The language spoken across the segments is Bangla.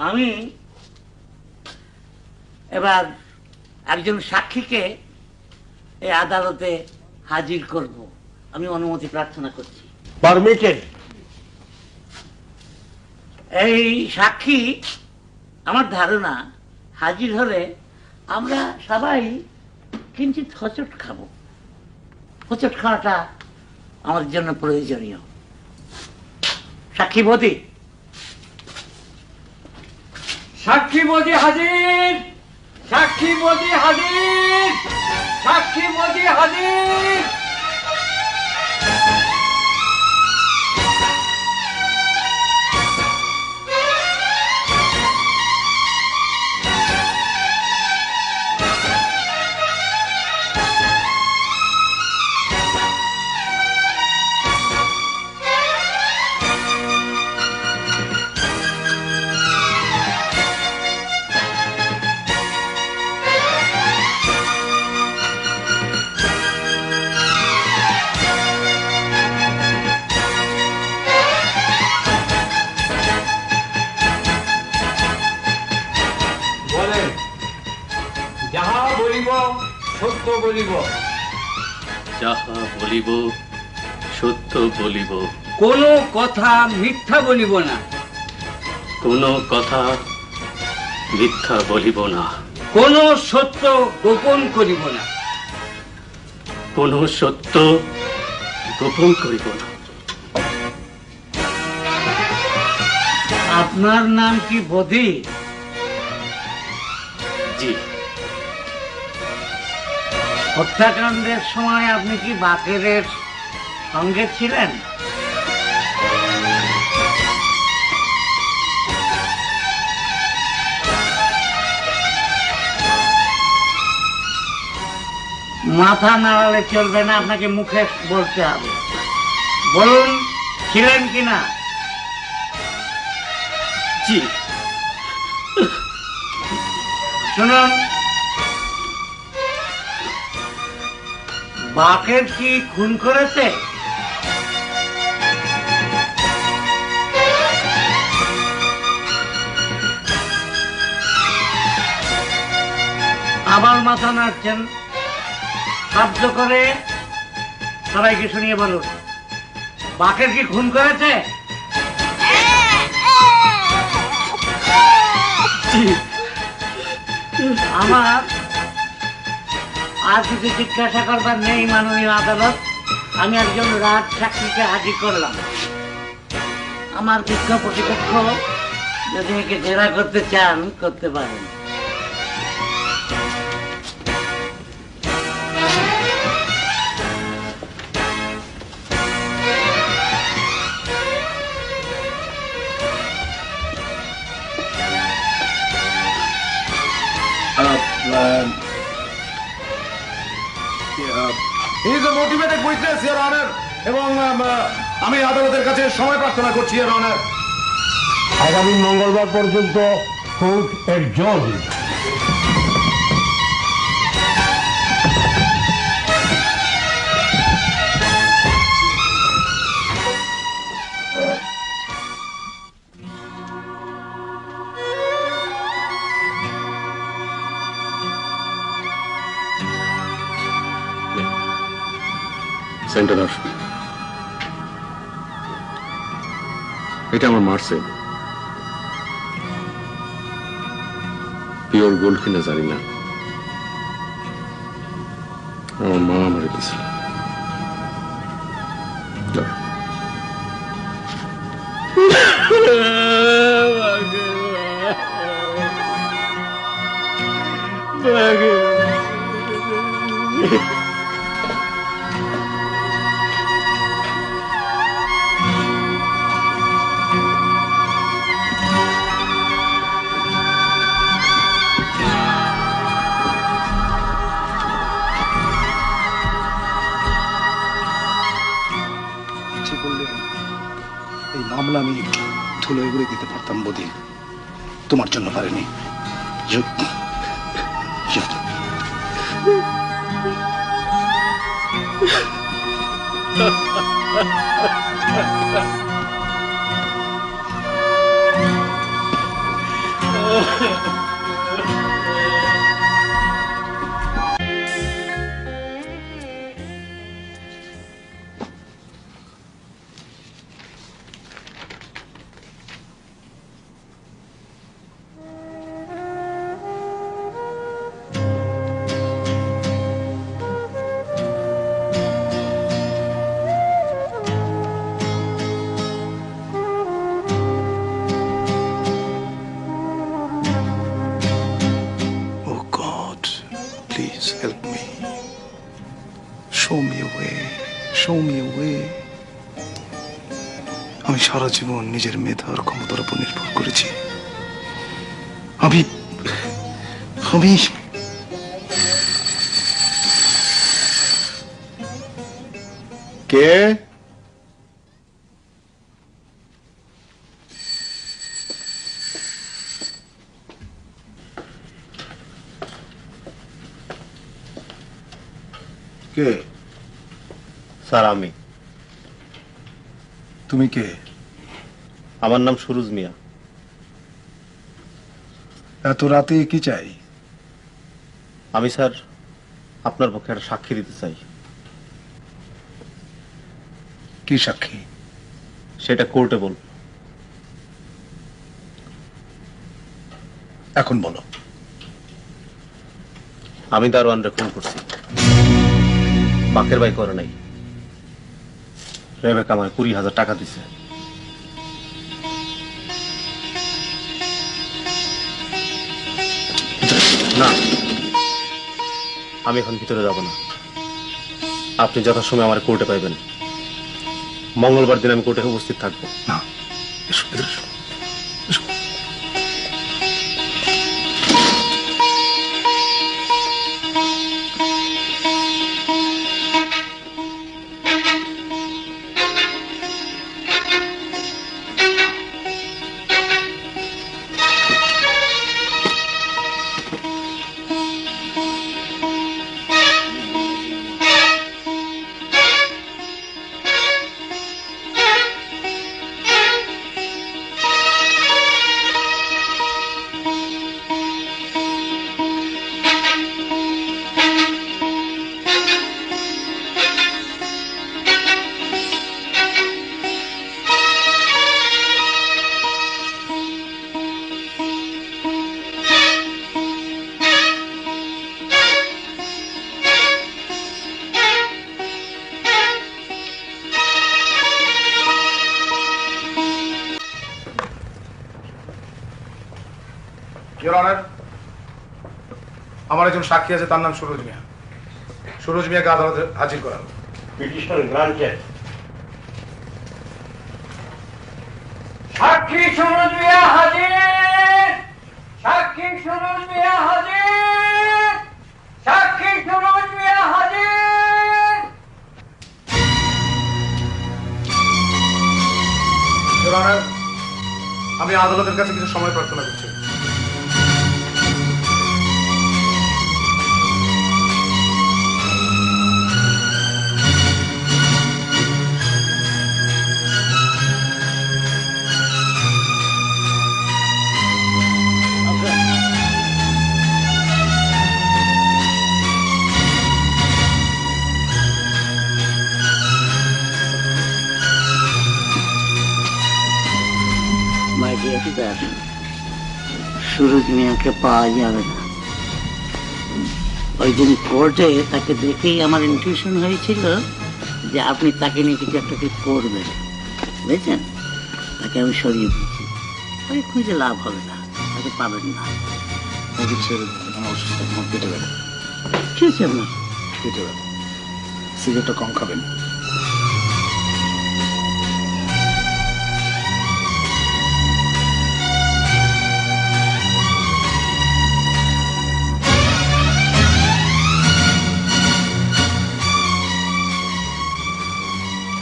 আমি এবার একজন সাক্ষীকে এই আদালতে হাজির করব, আমি অনুমতি প্রার্থনা করছি। পারমিটেড। এই সাক্ষী আমার ধারণা হাজির হলে আমরা সবাই কিঞ্চিৎ হোঁচট খাবো। হোঁচট খাওয়াটা আমাদের জন্য প্রয়োজনীয়। সাক্ষী বদি, সাক্ষী বদি হাজির, সাক্ষী বদি হাজির, সাক্ষী বদি হাজির। যাহা বলিব সত্য বলিব, যাহা বলিব সত্য বলিব, কোনো কথা মিথ্যা বলিব না, কোনো কথা মিথ্যা বলিব না, কোনো সত্য গোপন করিব না, কোনো সত্য গোপন করিব না। আপনার নাম কি বদি? জি। হত্যাকাণ্ডের সময় আপনি কি বাকেরের সঙ্গে ছিলেন? মাথা নাড়ালে চলবে না, আপনাকে মুখে বলতে হবে। বলুন ছিলেন কিনা? জি। শুনুন, বাকের কি খুন করেছে? আবার মাথা নাড়ছেন, শব্দ করে সবাইকে শুনিয়ে বলুন, বাকের কি খুন করেছে? আমার আর কিছু জিজ্ঞাসা করবার নেই মাননীয় আদালত। আমি একজন রাজ সাক্ষীকে হাজির করলাম। আমার বিজ্ঞ প্রতিপক্ষ যদি একে জেরা করতে চান করতে পারেন। He is a motivated witness, Your Honor, এবং আমি আদালতের কাছে সময় প্রার্থনা করছি, Your Honor। আগামী মঙ্গলবার পর্যন্ত কোর্ট এডজর্ন। সেন্টার আস। এটা আমার মার্সেল। পিওর গোল্ড কিনা জানি না, আমার মা মারা গেছিল। এই মামলা আমি ধুলোয় উড়ে দিতে পারতাম বদি, তোমার জন্য পারিনি। সারা জীবন নিজের মেধার ক্ষমতার উপর নির্ভর করেছি। আমি আমি কে? কে? স্যার আমি। তুমি কে? আমার নাম সুরুজ মিয়া। এত রাতে কি চাই? আমি স্যার আপনার পক্ষে একটা সাক্ষী দিতে চাই। কি সাক্ষী? সেটা কোর্টে বল। এখন বলো। আমি দারোয়ানরে খুন করছি। বাকের ভাই করে নাই। রেবেকা আমায় 20,000 টাকা দিছে। না, আমি এখন ভিতরে যাব না। আপনি যথাসময়ে আমার কোর্টে পাইবেন। মঙ্গলবার দিন আমি কোর্টে উপস্থিত থাকবো। না, এসো, ভিতরে এসো। এসো। ইওর অনার, আমার একজন সাক্ষী আছে, তার নাম সুরজ মিয়া। সুরজ মিয়াকে আদালতে হাজির করান। Petition granted. সাক্ষী সুরজ মিয়া হাজির। সাক্ষী সুরজ মিয়া হাজির। সাক্ষী সুরজ মিয়া হাজির। ইওর অনার, আমি আদালতের কাছে কিছু সময় প্রার্থনা করছি। মাই ডিয়ার পিতার, সুরজ মিয়াকে পাওয়া যাবে না। ওই দিন কোর্টে তাকে দেখেই আমার ইনটিউশন হয়েছিল যে আপনি তাকে নিয়ে কিছু একটা কিছু করবেন, বুঝছেন? তাকে আমি সরিয়ে দিয়েছি। ওই খুঁজে লাভ হবে না, তাকে পাবেন না। ওকে ছেড়ে দিন, আমার অসুস্থ, আমার পেটে ব্যথা। কি হচ্ছে আপনার? পেটে ব্যথা। সিগারেটটা কম খাবেন।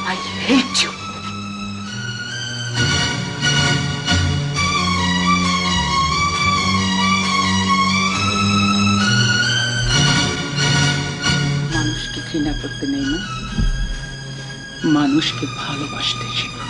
I hate you. মানুষকে ঘৃণা করতে নেই না, মানুষকে ভালোবাসতে শিখুন।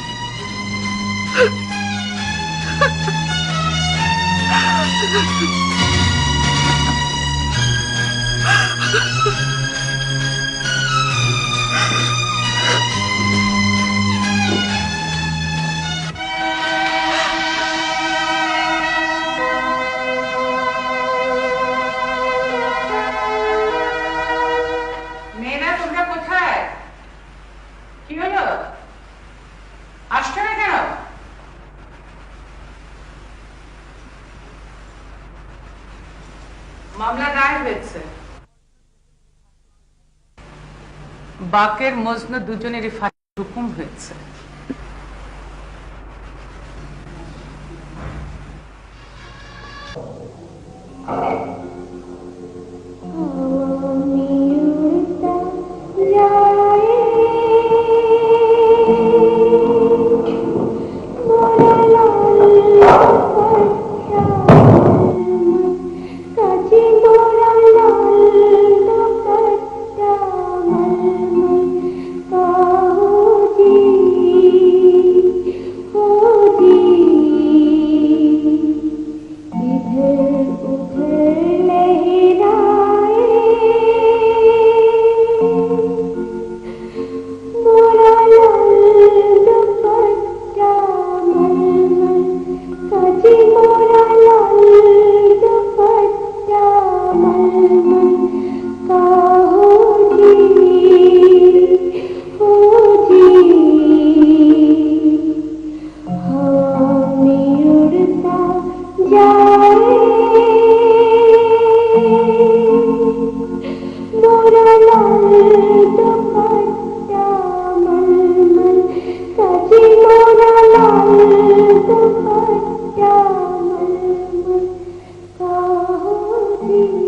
মেয়েরা তোমরা কোথায়? কি হলো? আসছো না কেন? মামলা দায়ের হয়েছে। বাকের মজনু দুজনেরই ফাঁসির হুকুম হয়েছে। Thank you.